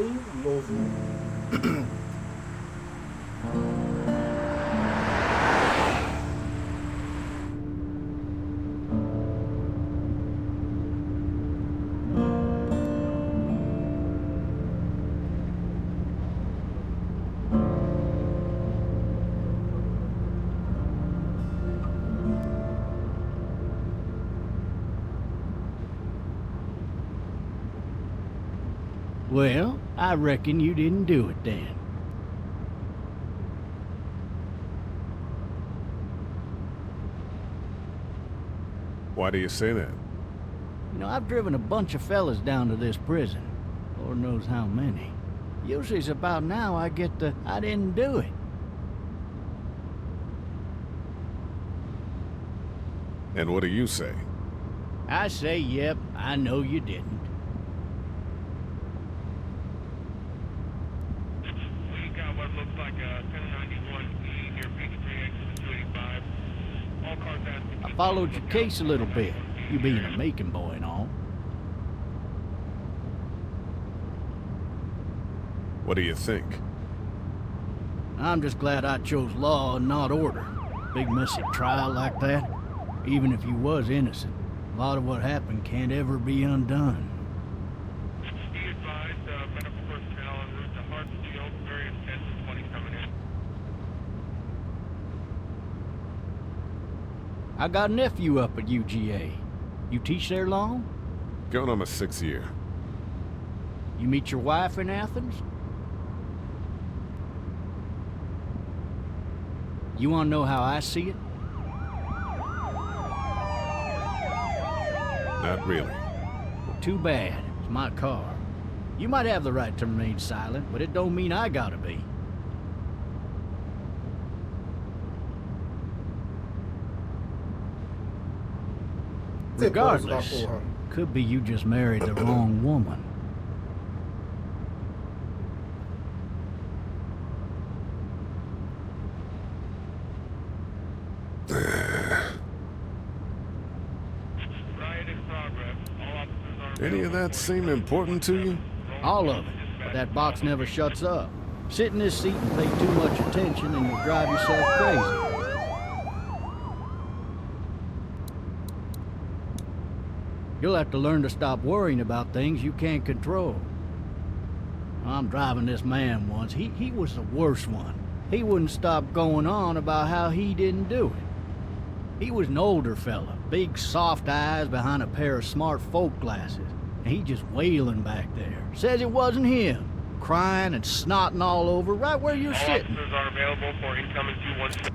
novo. Well, I reckon you didn't do it then. Why do you say that? You know, I've driven a bunch of fellas down to this prison. Lord knows how many. Usually it's about now I get the, I didn't do it. And what do you say? I say, yep, I know you didn't. We got what looks like a 1091E near Peachtree exit 285. All cars asking. I followed your case a little bit, you being a Macon boy and all. What do you think? I'm just glad I chose law and not order. Big messy trial like that, even if you was innocent, a lot of what happened can't ever be undone. Be advised, medical personnel en route to Hartsfield, very intense with 20 coming in. I got a nephew up at UGA. You teach there long? Going on my 6th year. You meet your wife in Athens? You want to know how I see it? Not really. Well, too bad. It's my car. You might have the right to remain silent, but it don't mean I gotta be. Regardless, could be you just married the wrong woman. Riot in progress. All officers are Any of that seem important to you? All of it. But that box never shuts up. Sit in this seat and pay too much attention and you'll drive yourself crazy. You'll have to learn to stop worrying about things you can't control. I'm driving this man once. He was the worst one. He wouldn't stop going on about how he didn't do it. He was an older fella, big soft eyes behind a pair of smart folk glasses. And he just wailing back there. Says it wasn't him. Crying and snotting all over right where you're all sitting. officers are available for incoming 216.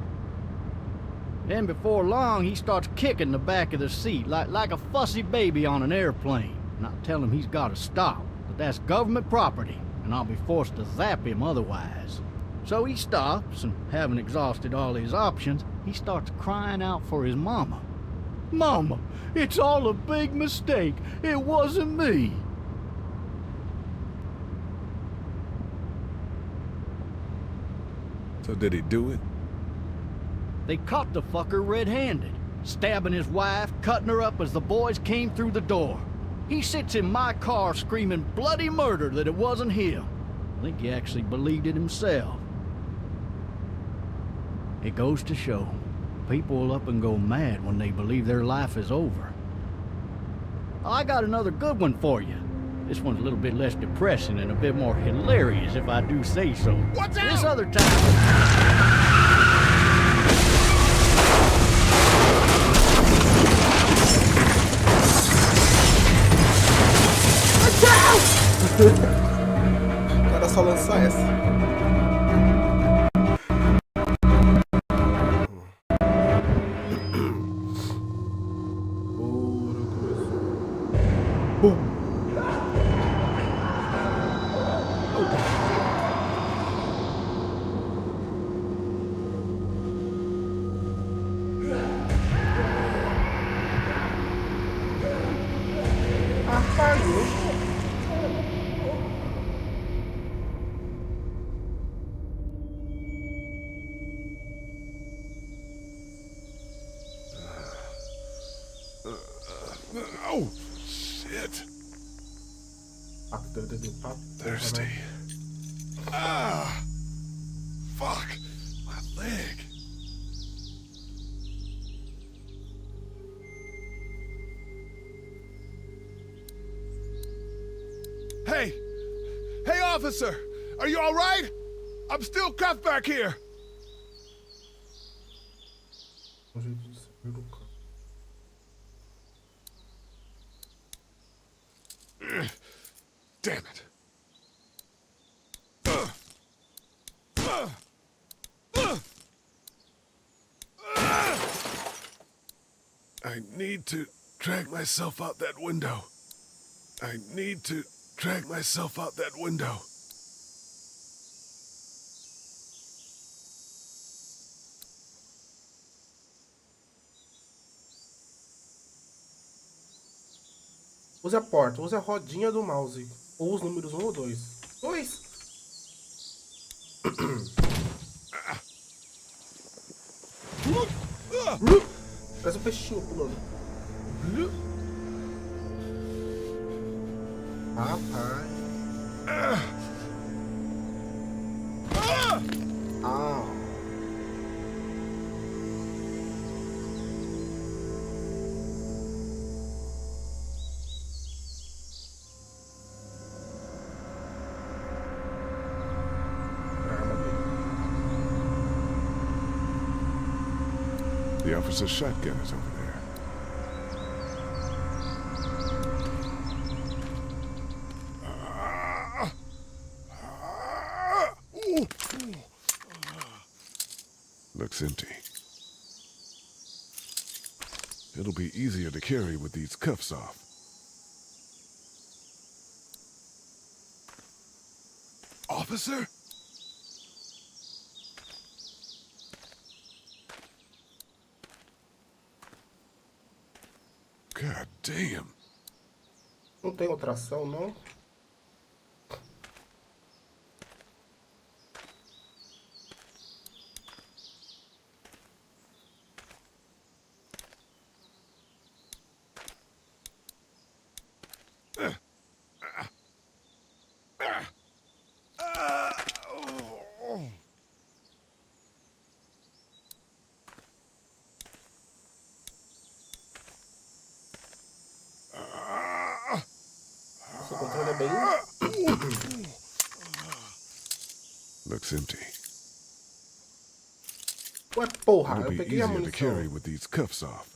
Then before long, he starts kicking the back of the seat like a fussy baby on an airplane. And I tell him he's got to stop, but that's government property, and I'll be forced to zap him otherwise. So he stops, and having exhausted all his options, he starts crying out for his mama. Mama, it's all a big mistake. It wasn't me. So did he do it? They caught the fucker red-handed, stabbing his wife, cutting her up as the boys came through the door. He sits in my car screaming bloody murder that it wasn't him. I think he actually believed it himself. It goes to show, people will up and go mad when they believe their life is over. I got another good one for you. This one's a little bit less depressing and a bit more hilarious, if I do say so. What's out? This other time... Era só lançar essa. Bum. Oh, shit. Thirsty. Ah! Fuck! My leg! Hey! Hey, officer! Are you alright? I'm still cuffed back here! Damn it. I need to drag myself out that window. I need to drag myself out that window. Use a porta, use a rodinha do mouse. Ou os números 1 ou 2. 2! Parece um peixinho pulando. Rapaz. Ah. The officer's shotgun is over there. Looks empty. It'll be easier to carry with these cuffs off. Officer? God damn. Não tem outra ação, não? Esse controle é bem... Looks empty. Ué, porra, It'll eu be peguei a easier to carry munição. with these cuffs off.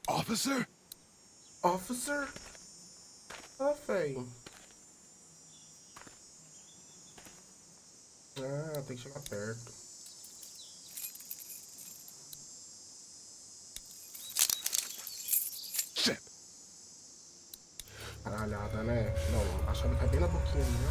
Officer? Officer? Ah, feio. Ah, tem que chegar perto. Shit. Caralhada, né? Não, a chave cai bem na boquinha ali, né?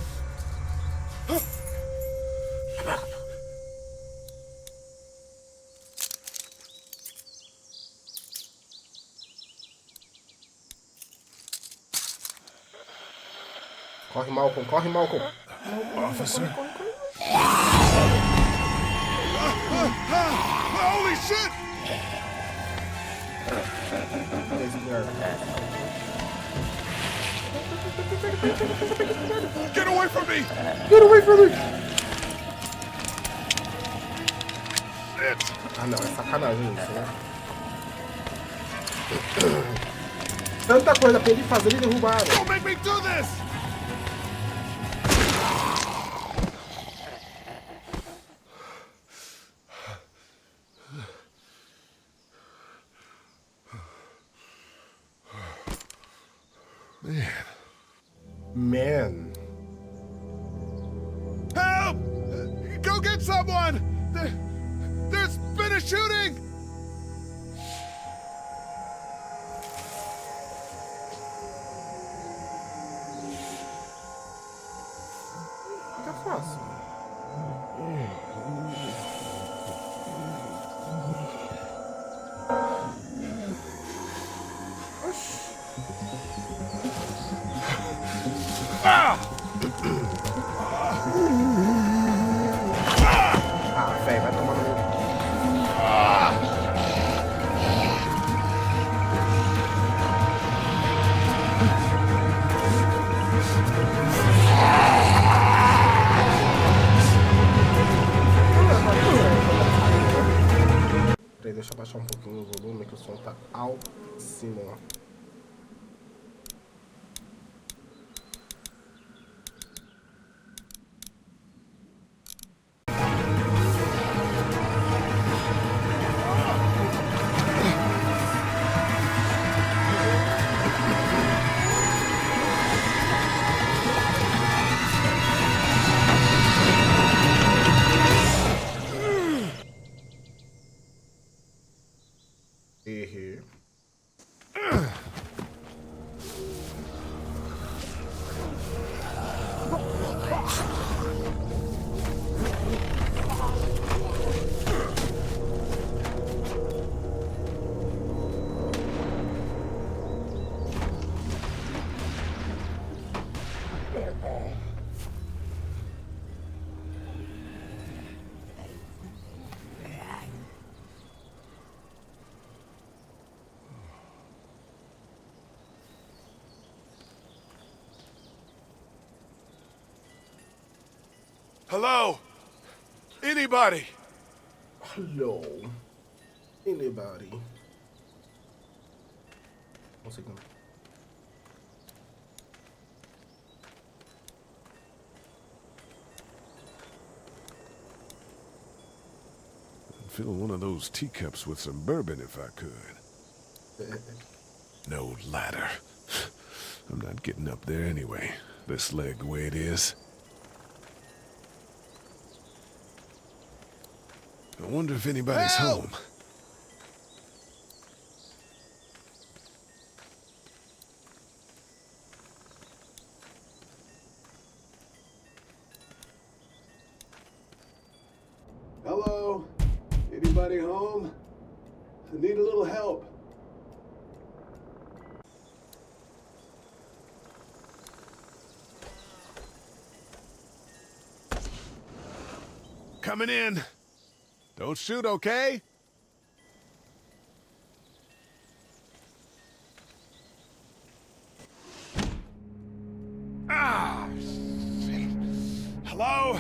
Corre, Malcolm, corre, Malcolm. Officer? Corre, corre, corre. Holy shit! Beleza, merda. Get away from me! Get away from me! Shit! Ah, não, é sacanagem isso, né? Tanta coisa pra ele fazer e derrubaram. Don't make me do this! Man. Help! Go get someone! There's been a shooting! O que eu faço? Oxi. cima, ó. Errei. Hello? Anybody? Hello. Anybody? Não sei como. I'd fill one of those teacups with some bourbon if I could. No ladder. I'm not getting up there anyway. This leg the way it is. I wonder if anybody's home. Hello? Anybody home? I need a little help. Coming in. Don't shoot, okay? Ah! Shit. Hello?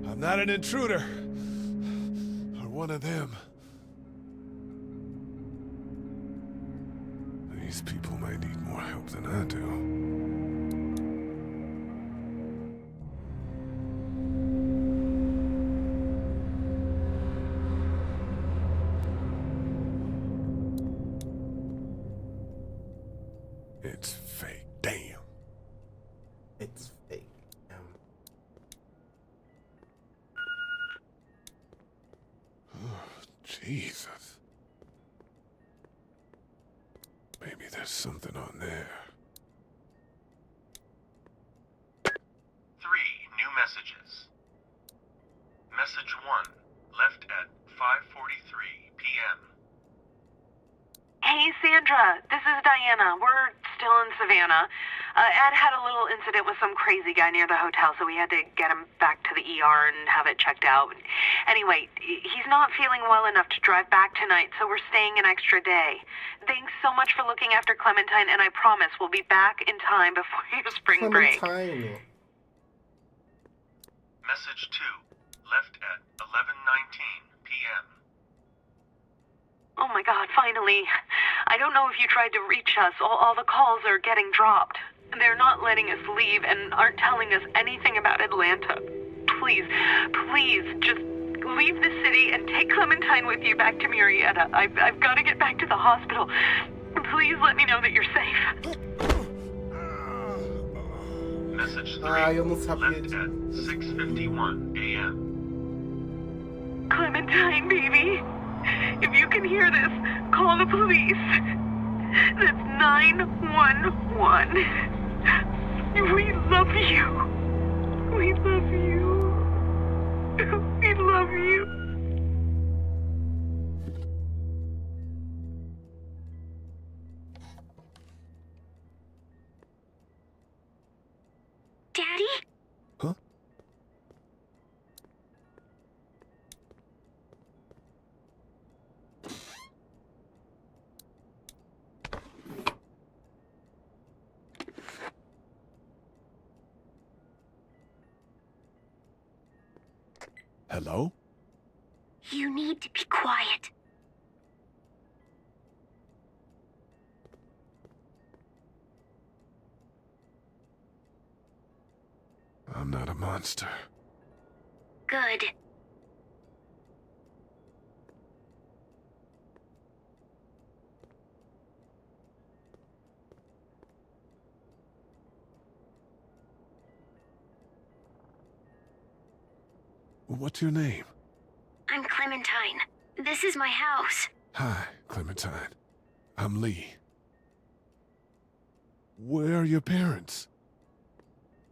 I'm not an intruder. Or one of them. These people might need more help than I do. It's fake. Damn. It's fake. Jesus. Maybe there's something on there. 3 new messages. Message 1, left at 5:43 p.m. Hey, Sandra, this is Diana. We're still in Savannah. Ed had a little incident with some crazy guy near the hotel, so we had to get him back to the ER and have it checked out. Anyway, he's not feeling well enough to drive back tonight, so we're staying an extra day. Thanks so much for looking after Clementine, and I promise we'll be back in time before your spring break. Clementine. Message 2, left at 11:19 p.m. Oh my God, finally. I don't know if you tried to reach us. All the calls are getting dropped. They're not letting us leave and aren't telling us anything about Atlanta. Please, please, just leave the city and take Clementine with you back to Marietta. I've got to get back to the hospital. Please let me know that you're safe. Message 3, eu não sabia left at 6:51 a.m. Clementine, baby. If you can hear this, call the police. That's 911. We love you. We love you. We love you. Daddy? Huh? Hello? You need to be quiet. I'm not a monster. Good. What's your name? I'm Clementine. This is my house. Hi, Clementine. I'm Lee. Where are your parents?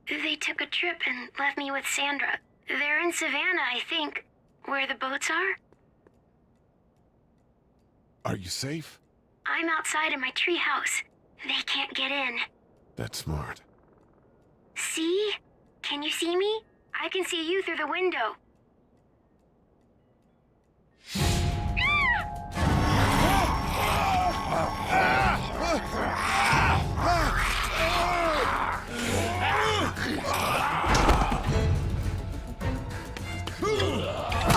They took a trip and left me with Sandra. They're in Savannah, I think. Where the boats are? Are you safe? I'm outside in my treehouse. They can't get in. That's smart. See? Can you see me? I can see you through the window.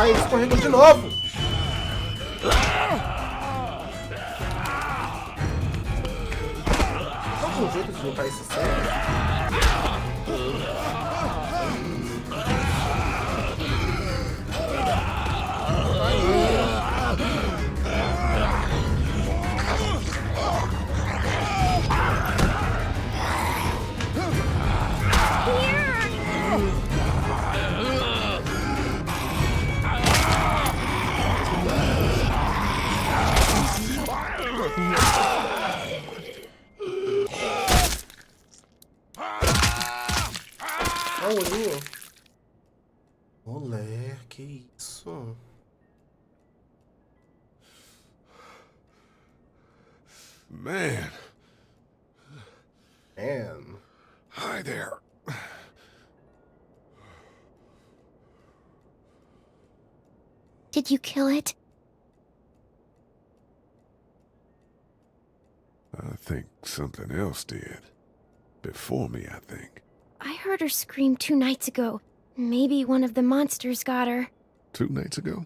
Ai, ele escorregou de novo. Tem algum jeito de juntar esse sangue? Olha o olhinho. Olé, que isso? Man. Man. Hi there. Did you kill it? I think something else did. Before me, I think. I heard her scream 2 nights ago. Maybe one of the monsters got her. 2 nights ago?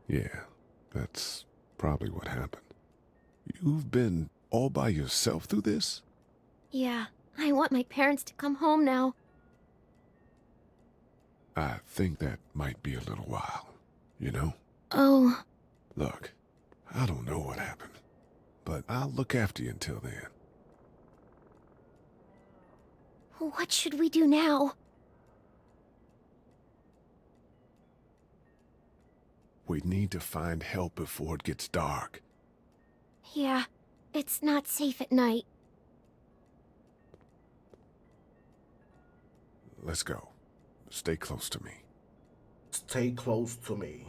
Yeah, that's probably what happened. You've been all by yourself through this? Yeah, I want my parents to come home now. I think that might be a little while, you know? Oh. Look, I don't know what happened, but I'll look after you until then. What should we do now? We need to find help before it gets dark. Yeah, it's not safe at night. Let's go. Stay close to me. Stay close to me.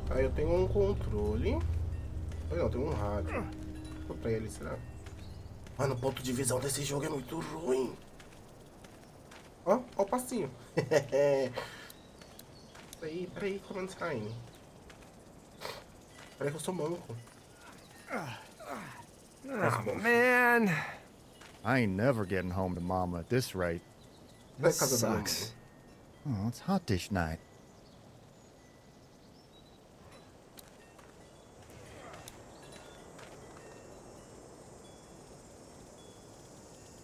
Aí eu tenho um controle. Não, tem um rádio. Vou pra ele, será? Mano, o ponto de visão desse jogo é muito ruim. Ó, ó o passinho. Peraí, Clementine. Peraí que eu sou manco. Oh, man. I ain't never getting home to Mama at this rate. This sucks. Oh, it's hot dish night.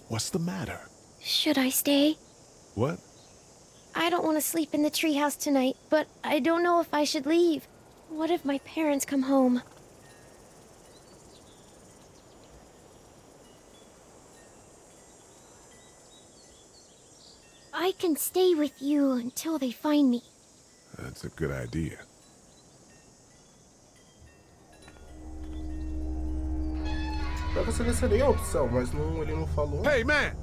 What's the matter? Should I stay? What? I don't want to sleep in the treehouse tonight, but I don't know if I should leave. What if my parents come home? I can stay with you until they find me. That's a good idea. Eu selecionei a opção, mas não, ele não falou. Hey, man!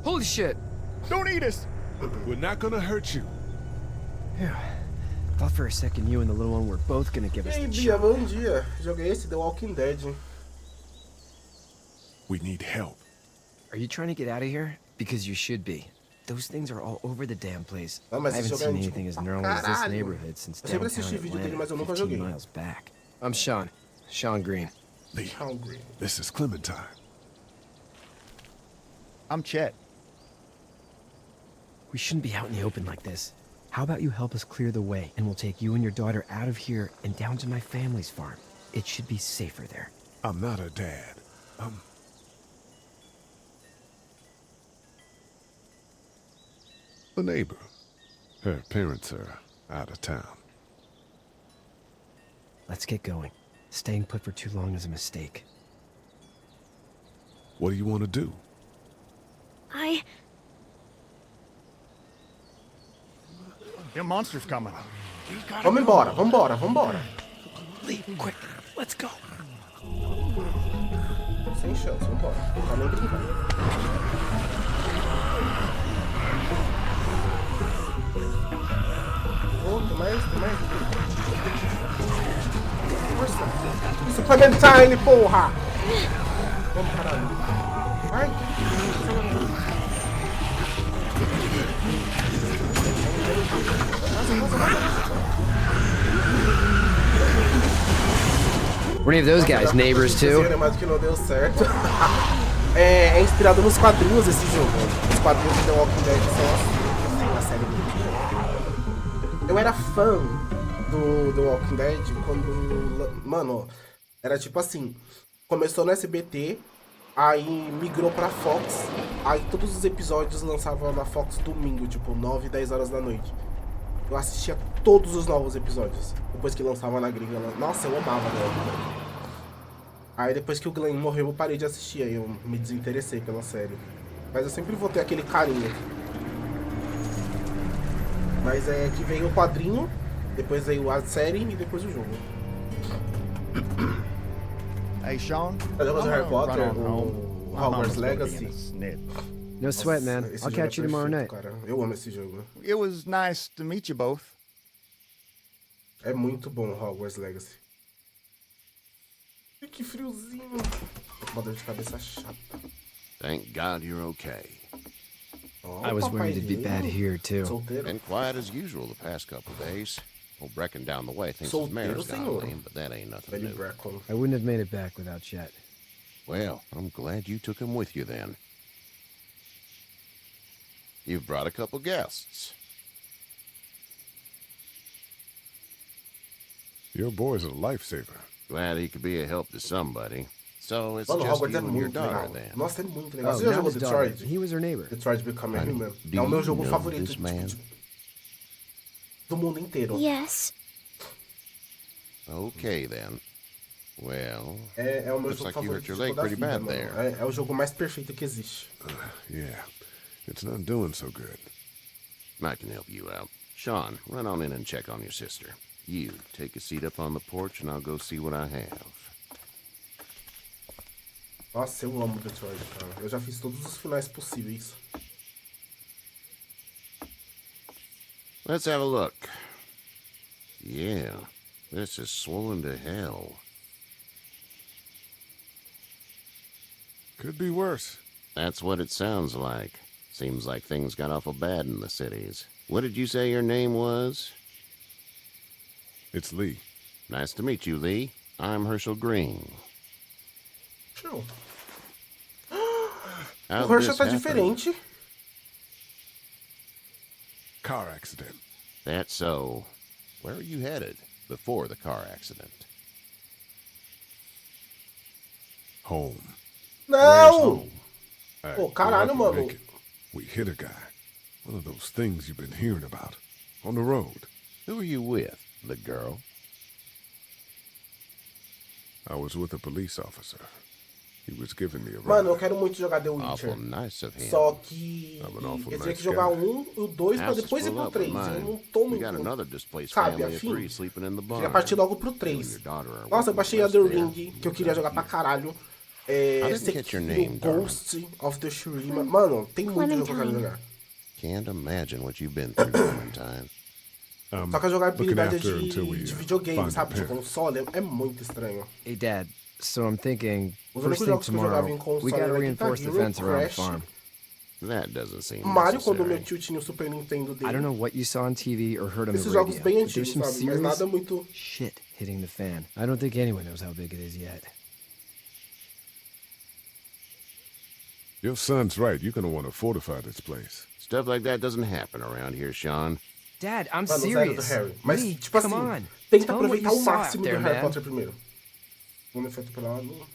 Holy shit! Don't eat us! We're not gonna hurt you. Yeah. Thought for a second you and the little one were both gonna give E us aí, the Bia, shot. bom dia. Joguei esse The Walking Dead. We need help. Are you trying to get out of here? Because you should be. Those things are all over the damn place. Não, I mas haven't esse seen jogo é anything as antigo gnarly pra as this caralho. neighborhood since Eu sempre downtown assisti vídeo dele, mas eu nunca 15 joguei. miles back. I'm Sean. Sean Green. Lee, Hungry. this is Clementine. I'm Chet. We shouldn't be out in the open like this. How about you help us clear the way, and we'll take you and your daughter out of here and down to my family's farm. It should be safer there. I'm not a dad. I'm... a neighbor. Her parents are out of town. Let's get going. Staying put for too long is a mistake. What do you want to do? Them monsters coming. Vamos embora, vambora, vambora. Leave, quick. Let's go. Sem chance, vambora. Não tá nem brincando. Oh, tem mais. Força. Isso, Clementine, porra! Vamos, caralho. Ai. Were any of those guys neighbors too? Mas que não deu certo. É inspirado nos quadrinhos esse jogo. Os quadrinhos de The Walking Dead são uma série muito boa. Eu era fã do The Walking Dead quando... Mano, era tipo assim. Começou no SBT, aí migrou pra Fox. Aí todos os episódios lançavam na Fox domingo, tipo 9, 10 horas da noite. Eu assistia todos os novos episódios. Depois que lançava na gringa. Nossa, eu amava, né? Aí depois que o Glenn morreu, eu parei de assistir. Aí eu me desinteressei pela série. Mas eu sempre vou ter aquele carinho. Mas é que veio o quadrinho, depois veio a série e depois o jogo. Hey, Sean. Tá jogando Harry Potter, o Hogwarts Legacy. No sweat, man. Esse I'll jogo catch you tomorrow perfeito, night. cara. Eu amo esse jogo. It was nice to meet you both. É muito bom o Hogwarts Legacy. Ai, que friozinho. Tô com uma dor de cabeça chata. Thank God you're okay. Oh, I was worried it'd be bad here too. Solteiro. Been quiet as usual the past couple days. Old Brecken down the way thinks his Solteiro, mare's gone senhor. lame, but that ain't nothing Velho new. Brackon. I wouldn't have made it back without Chet. Well, I'm glad you took him with you then. You've brought a couple guests. Your boy's a lifesaver. Glad he could be a help to somebody. So it's Mano, o just Hogwarts you é and your muito daughter legal. then. Nossa, é muito legal. Oh, Você já not jogou his daughter. Detroit? He was her neighbor. Detroit Become Honey, Human. do É o meu you jogo know favorito this man? do mundo inteiro. Yes. Okay then. Well, É o meu looks jogo like you favorito hurt your de leg toda a pretty vida, bad mano. there. É o jogo mais perfeito que existe. Yeah, it's not doing so good. I can help you out. Sean, run on in and check on your sister. You, take a seat up on the porch and I'll go see what I have. Nossa, eu amo Detroit, cara. Eu já fiz todos os finais possíveis. Let's have a look. Yeah, this is swollen to hell. Could be worse. That's what it sounds like. Seems like things got awful bad in the cities. What did you say your name was? It's Lee. Nice to meet you, Lee. I'm Herschel Green. Show. How'd O Herschel this tá happen? diferente. Car accident. That's so. Where are you headed before the car accident? Home. Where's Não! home? Pô, We're caralho, lucky to mano. make it. We hit a guy. One of those things you've been hearing about. On the road. Who are you with? The girl? I was with a police officer. He was giving me a ride. Mano, eu quero muito jogar The Awful Witcher. nice of him. Só que I'm an awful eu tinha nice que jogar guy. um e o 2 pra House is depois ir full pro up 3. with Eu mine. não tô We muito... got another displaced Sabe, family of afim. three sleeping in the barn. Queria partir logo pro You and 3. your daughter are Nossa, eu welcome baixei to a The rest there. Ring, que eu queria jogar pra caralho. É, I didn't catch your name, darling. Ghost of the Shurima. Mano, tem muito jogo que eu quero jogar. Can't imagine what you've been through, Clementine. Só que a jogabilidade looking after until we, de videogame, find a sabe? De pen. console é muito estranho. Hey, Dad. So I'm thinking, Os first únicos thing jogos que eu jogava em tomorrow, console we gotta era Guitar reinforce the Hero, fence around the Crash, farm. That doesn't seem Mario, quando o meu necessary. tio tinha o Super Nintendo dele. I don't know what you saw on TV or heard on the Esses jogos radio, bem but there's antigos, some sabe? Mas serious nada muito... shit hitting the fan. I don't think anyone knows how big it is yet. Your son's right. You're gonna want to fortify this place. Stuff like that doesn't happen around here, Sean. Dad, I'm Mano, zero do serious. Harry. Mas, Lee, tipo come assim, on. tenta Tell 'em what aproveitar you o saw máximo out there, do Harry man. Potter primeiro. Vamos efeito pela lua.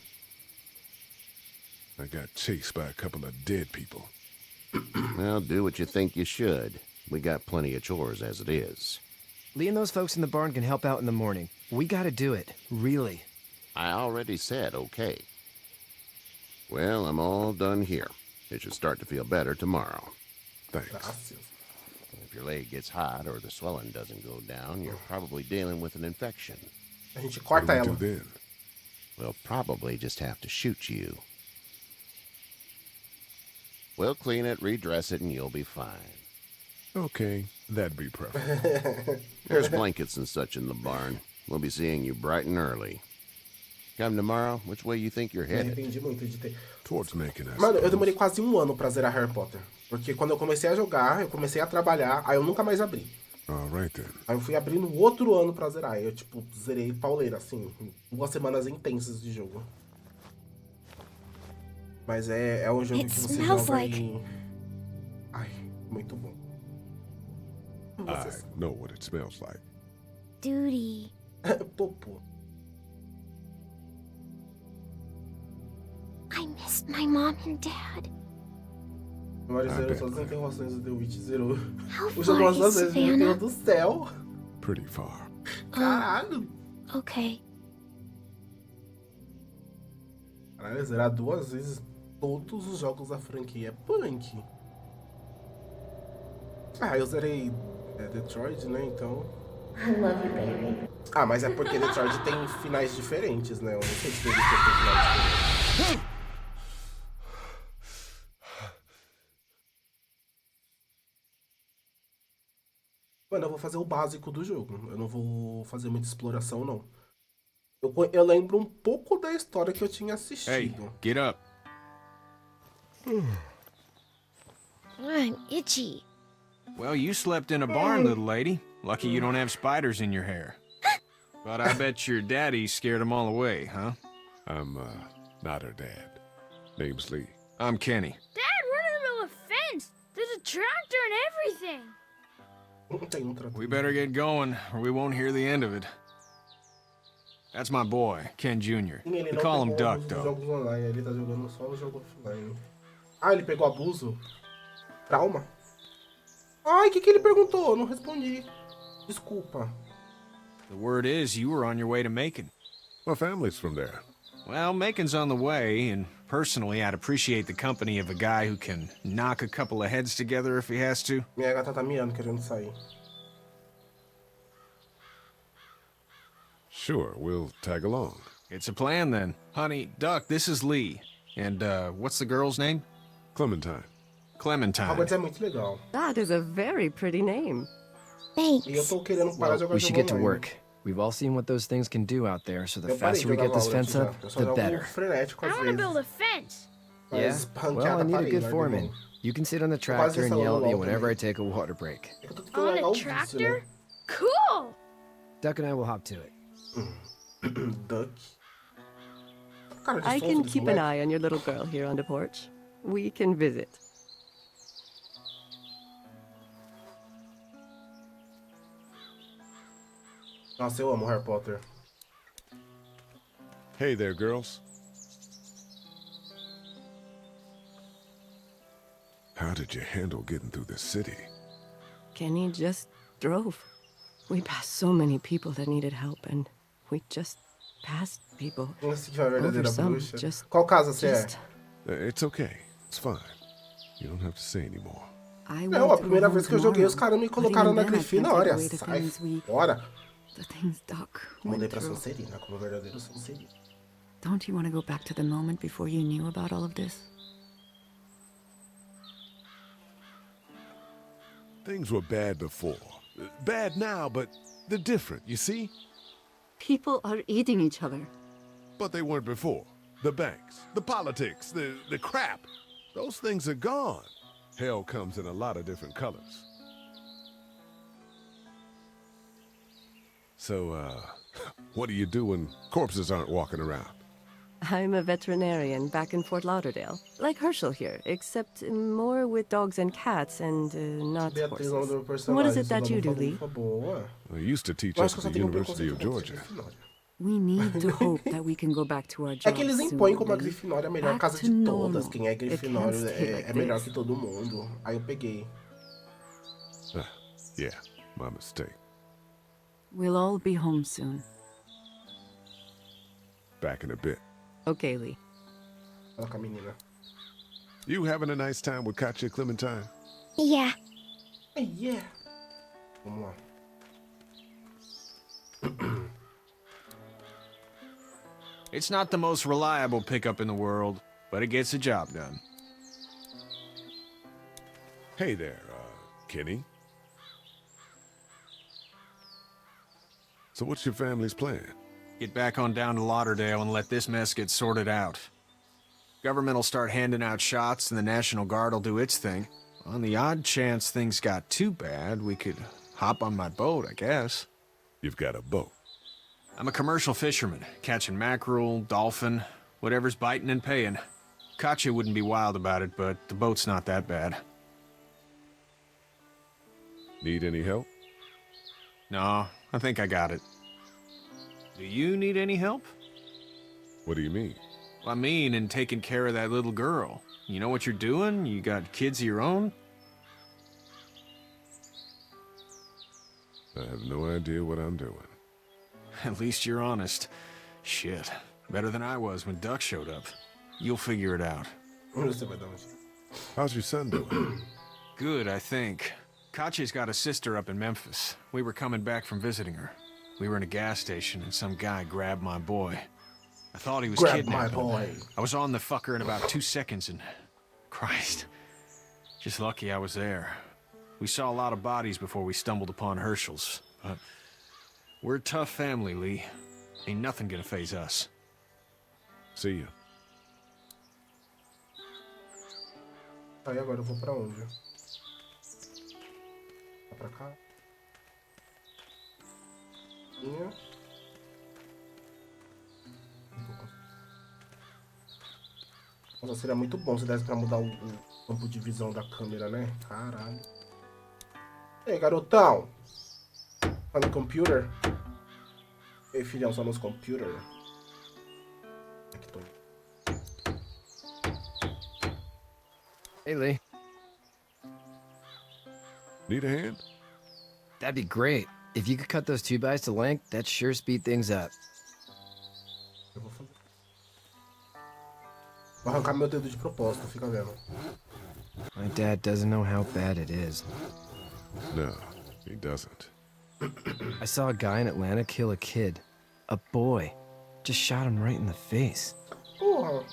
I got chased by a couple of dead people. Well, do what you think you should. We got plenty of chores as it is. Lee and those folks in the barn can help out in the morning. We gotta do it, really. I already said okay. Well, I'm all done here. It should start to feel better tomorrow. Thanks. Graças. If your leg gets hot or the swelling doesn't go down, you're probably dealing with an infection. A gente What corta do we ela. do then? We'll probably just have to shoot you. We'll clean it, redress it, and you'll be fine. Okay, that'd be preferable. There's blankets and such in the barn. We'll be seeing you bright and early. Come tomorrow, which way you think you're Me headed? arrependi muito de ter. Towards making us. Mano, eu demorei quase um ano pra zerar Harry Potter. Porque quando eu comecei a jogar, eu comecei a trabalhar, aí eu nunca mais abri. All right then. Aí eu fui abrir no outro ano pra zerar. Aí eu, tipo, zerei pauleira, assim, em 2 semanas intensas de jogo. Mas é um jogo It que você smells joga like- e... Ai, muito bom. I know what it smells like. Duty. Popô. I missed my mom and dad. O Mario zerou bet, todas as man. interrogações do The Witch, zerou How o jogo far umas 2 is vezes. Meu Deus Savannah? do céu. Pretty far. Caralho. Okay. Caralho, zerar 2 vezes todos os jogos da franquia é punk. Ah, eu zerei Detroit, né, então... I love you, baby. Ah, mas é porque Detroit tem finais diferentes, né? Eu não sei se teve finais diferentes. Mano, eu vou fazer o básico do jogo. Eu não vou fazer muita exploração, não. Eu lembro um pouco da história que eu tinha Hey, assistido. get up. I'm itchy. Well, you slept in a barn, little lady. Lucky you don't have spiders in your hair. But I bet your daddy scared them all away, huh? I'm, not her dad. Name's Lee. I'm Kenny. Dad, we're in the middle of a fence. There's a tractor and everything. Tem um trator. We better get going, or we won't hear the end of it. That's my boy, Ken Jr. Sim, ele We não call him pegou Duck, os though. jogos online, ele tá jogando só o jogo offline. Ah, ele pegou abuso? Trauma? Ai, o que ele perguntou? Eu não respondi. Desculpa. The word is you were on your way to Macon. My family's from there. Well, Macon's on the way, and personally, I'd appreciate the company of a guy who can knock a couple of heads together if he has to. Minha gata tá miando, querendo sair. Sure, we'll tag along. It's a plan, then. Honey, Duck, this is Lee. And, what's the girl's name? Clementine. Clementine. Hogwarts é muito legal. That is a very pretty name. Thanks. E eu tô querendo parar de jogar We should jogo get to online. work. We've all seen what those things can do out there, so the Eu parei de faster we jogar get this Valorant fence já. up, Eu só the jogo better. frenético I às want to vezes. build a fence. Yeah? Mas Well, ranqueada I need a parei, good larguei foreman. mão. You can sit on the quase tractor and instalando yell at me LOL whenever I também. take a water break. É que eu tô tentando On largar a o vício, tractor? né? Cool. Duck and I will hop to it. Duck. Cara de I sonso can desse keep an moleque. eye on your little girl here on the porch. We can visit. Nossa, eu amo Harry Potter. Hey there, girls. How did you handle getting through the city? Kenny just drove. We passed so many people that needed help, and we just passed people. Esse que é a verdadeira Over some, bruxa. just- Qual casa você é? Just, It's okay. It's fine. You don't have to say anymore. I Não, a went primeira home vez que eu joguei, os tomorrow, caras me but colocaram even na then I can't take Grifinória. away the Sai things we- fora. the things Doc Mudei went pra through. Sonserina, como verdadeiro Sonserina. Don't you want to go back to the moment before you knew about all of this? Things were bad before. Bad now, but they're different, you see? People are eating each other. But they weren't before. The banks, the politics, the crap. Those things are gone. Hell comes in a lot of different colors. So, what do you do when corpses aren't walking around? I'm a veterinarian back in Fort Lauderdale. Like Herschel here, except more with dogs and cats and not horses. What is it that you do, Lee? I used to teach at the University of Georgia. We need to hope that we can go back to our É jobs que eles soon, impõem como a Lee. Grifinória é a melhor Back casa to de todas. normal. Quem é It Grifinória can't stay like é melhor this. que todo mundo. Aí eu peguei. Yeah, my mistake. We'll all be home soon. Back in a bit. Okay, Lee. Olha com a menina. You having a nice time with Katya, Clementine? Yeah. Yeah. Vamos lá. It's not the most reliable pickup in the world, but it gets the job done. Hey there, Kenny. So what's your family's plan? Get back on down to Lauderdale and let this mess get sorted out. Government will start handing out shots and the National Guard will do its thing. On the odd chance things got too bad, we could hop on my boat, I guess. You've got a boat. I'm a commercial fisherman, catching mackerel, dolphin, whatever's biting and paying. Katya wouldn't be wild about it, but the boat's not that bad. Need any help? No, I think I got it. Do you need any help? What do you mean? I mean, in taking care of that little girl. You know what you're doing? You got kids of your own? I have no idea what I'm doing. At least you're honest. Shit. Better than I was when Duck showed up. You'll figure it out. How's your son doing? Good, I think. Katya's got a sister up in Memphis. We were coming back from visiting her. We were in a gas station and some guy grabbed my boy. I thought he was kidnapping him. I was on the fucker in about 2 seconds and... Christ. Just lucky I was there. We saw a lot of bodies before we stumbled upon Herschel's, but... We're a tough family, Lee. Ain't nothing gonna faze us. See ya. Aí agora eu vou pra onde? Vai pra cá? Nossa, seria muito bom se desse pra mudar o campo de visão da câmera, né? Caralho. Ei, garotão! Tá no computer? Ei, filhão, só nos computer? Aqui tô. Hey, Lee. Need a hand? That'd be great. If you could cut those 2x to length, that'd sure speed things up. Eu vou fazer. Vou arrancar meu dedo de propósito, fica vendo. My dad doesn't know how bad it is. No, he doesn't. I saw a guy in Atlanta kill a kid. A boy. Just shot him right in the face. Porra.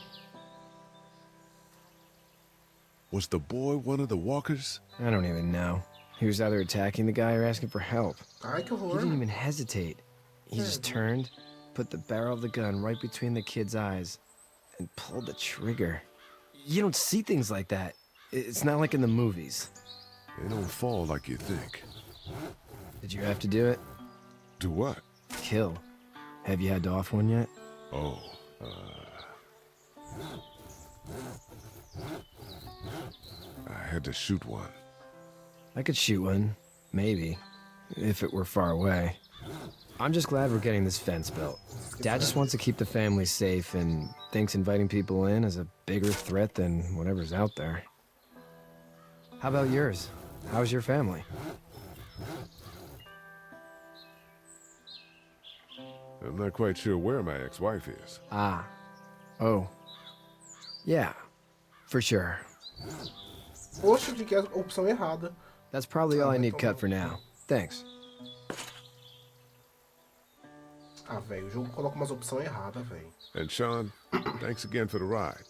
Was the boy one of the walkers? I don't even know. He was either attacking the guy or asking for help. Ai, que He horror. didn't even hesitate. He just turned, put the barrel of the gun right between the kid's eyes, and pulled the trigger. You don't see things like that. It's not like in the movies. They don't fall like you think. Did you have to do it? Do what? Kill. Have you had to off one yet? Oh, I had to shoot one. I could shoot one, maybe, if it were far away. I'm just glad we're getting this fence built. Dad just wants to keep the family safe and thinks inviting people in is a bigger threat than whatever's out there. How about yours? How's your family? I'm not quite sure where my ex-wife is. Ah. Oh. Yeah. For sure. Poxa, eu cliquei a opção errada. That's probably all I need cut for now. Thanks. Ah, velho, o jogo coloca umas opções erradas, velho. And Sean, thanks again for the ride.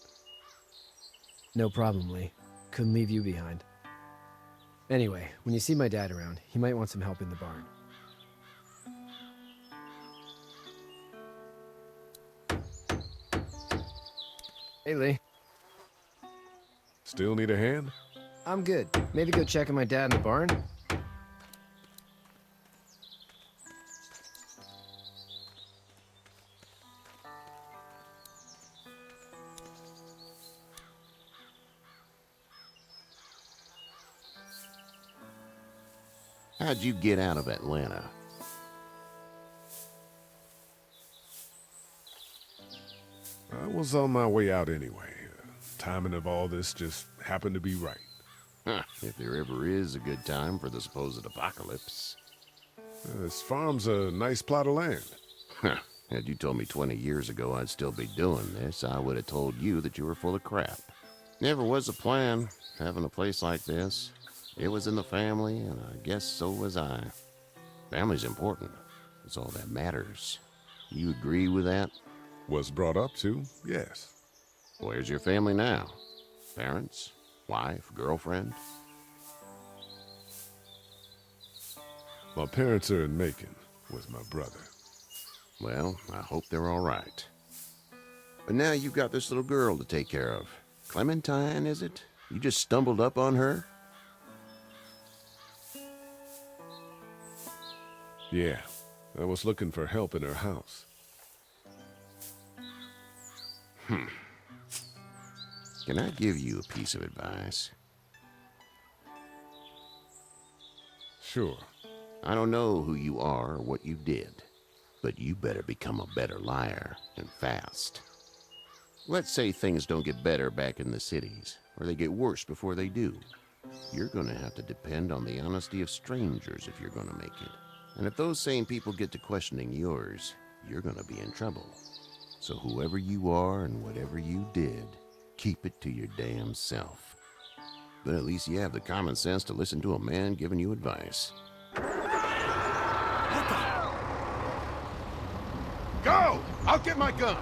No problem, Lee. Couldn't leave you behind. Anyway, when you see my dad around, he might want some help in the barn. Hey, Lee. Still need a hand? I'm good. Maybe go check on my dad in the barn? How'd you get out of Atlanta? I was on my way out anyway. Timing of all this just happened to be right. Huh, if there ever is a good time for the supposed apocalypse. This farm's a nice plot of land. Huh. Had you told me 20 years ago I'd still be doing this, I would have told you that you were full of crap. Never was a plan, having a place like this. It was in the family, and I guess so was I. Family's important. It's all that matters. You agree with that? Was brought up to, yes. Where's your family now? Parents? Wife? Girlfriend? My parents are in Macon with my brother. Well, I hope they're all right. But now you've got this little girl to take care of. Clementine, is it? You just stumbled up on her? Yeah, I was looking for help in her house. Can I give you a piece of advice? Sure. I don't know who you are or what you did, but you better become a better liar, and fast. Let's say things don't get better back in the cities, or they get worse before they do. You're gonna have to depend on the honesty of strangers if you're gonna make it. And if those same people get to questioning yours, you're gonna be in trouble. So whoever you are and whatever you did, keep it to your damn self. But at least you have the common sense to listen to a man giving you advice. Go! I'll get my gun!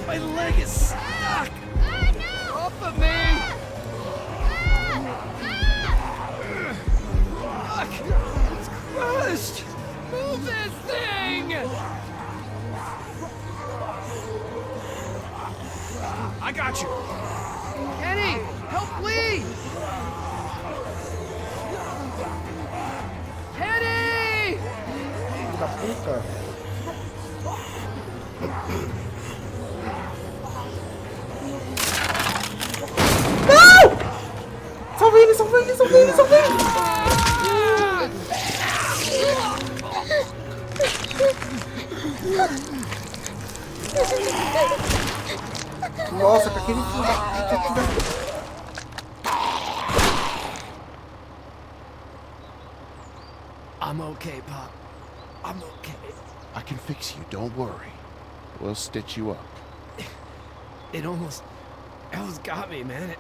My leg is stuck! Off of me! Fuck! It's crushed! Move this thing! I got you. Kenny! Help Lee! Kenny! Da puta. Não! Salve ele, salve ele, salve ele, salve ele! Nossa, com aquele filho da puta. I'm okay, Pop. I'm okay. I can fix you, don't worry. We'll stitch you up. It almost got me, man.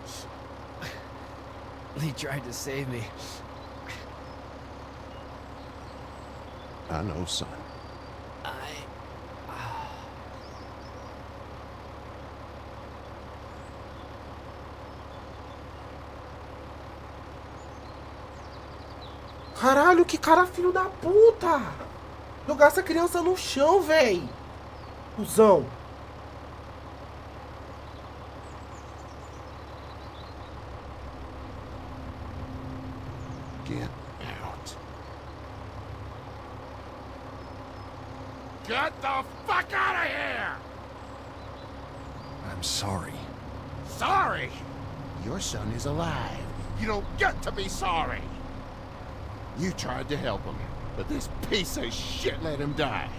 Lee tried to save me. I know, son. Caralho, que cara filho da puta! Jogar essa criança no chão, véi! Cusão! Get out. Get the fuck out of here! I'm sorry. Sorry? Your son is alive. You don't get to be sorry! You tried to help him, but this piece of shit let him die.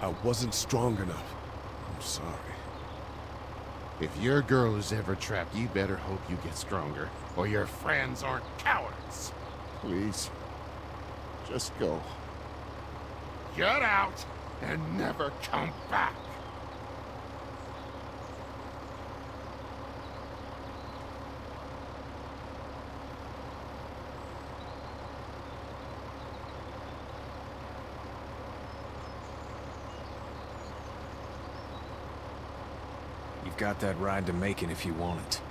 I wasn't strong enough. I'm sorry. If your girl is ever trapped, you better hope you get stronger, or your friends aren't cowards. Please, just go. Get out and never come back! You've got that ride to Macon if you want it.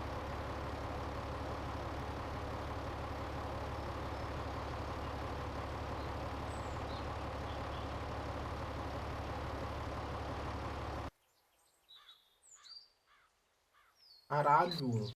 Caralho.